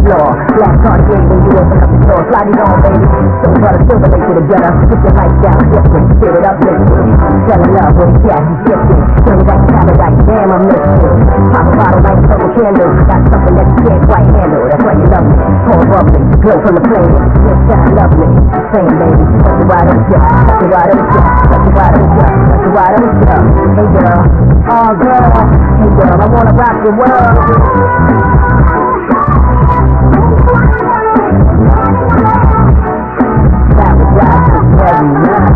floor. Black card gate when you open up the door. Slide it on, baby. So far the silver lake to the gutter. Get your lights down, different. Spirit it up, lifted. Fell in love with a cat, he's shifting. Turn it back to paradise, damn, I'm missing. Pop a bottle, light a couple candles. Got something that you can't quite handle. That's why you love me. Cold bubbly, glow from the flame. This time, lovely. Same, baby. Touch it right on the shot. Touch it right on the shot. Touch it right on the shot. Touch it right on the shot. Hey, girl. Oh, girl. Hey, girl, I wanna rock your world. That was right every night.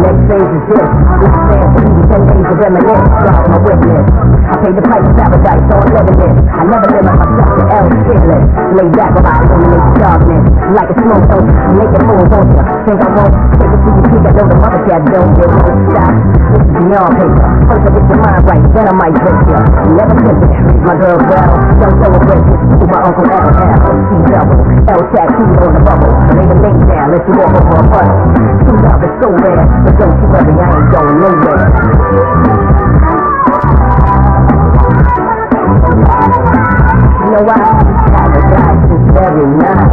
Next phase is this. This stand for me 10 days to reminisce. Drop my witness. I paid the price of paradise, so I'm living this. I never limit myself to L fearless. Lay back while I eliminate the darkness. Like a smoke toast, make it move, won't ya? Think I won't take it to your peak. I know the mother cat don't get won't stop. This is beyond paper. First I get your mind right, then I might break ya. Never simple, treat my girl well. Don't celebrate this to my Uncle LL. C-double, L-tattoo on the bubble. Lay the link down, let you walk over a puddle. True love is so rare, but don't you worry, I ain't going nowhere. You know why? Paradise is very nice.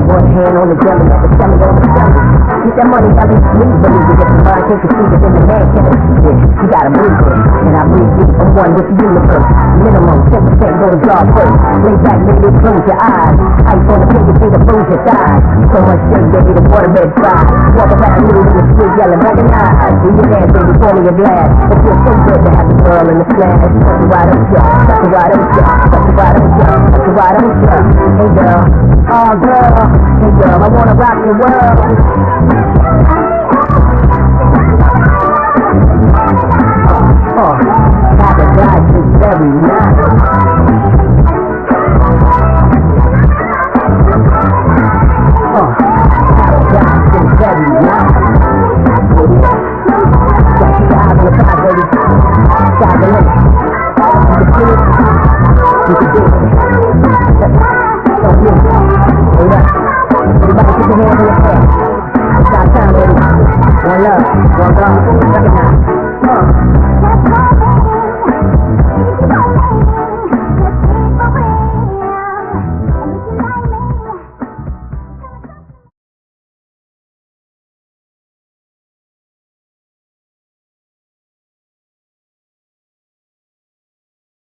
One hand on the jelly, the jelly on the jelly. Get that money, jelly, please believe it. If the mind can't conceive it, then the man can't achieve it. You gotta breathe it, and I breathe deep. I'm one with the universe. Minimum 10% go to job first. Lay back, baby, close your eyes. Ice on the pinky finger, close your thighs. So much shake, baby, the waterbed fried. Walk around you in the street yelling, recognize. Do your dance, baby, pour me a glass. It feels so good to have the girl in the flash. Touch it right on the shot, touch it right on the shot, touch it right on the shot, touch it right on the shot. Hey girl, oh girl, hey girl, I wanna rock your world. Paradise is very nice. Paradise is very nice. Got your eyes on the prize, baby. Sky's the limit. You can see it. You can dig it. Don't miss it. Hold up. Everybody put your hands in your head. It's our time, baby. One love, one God, recognize.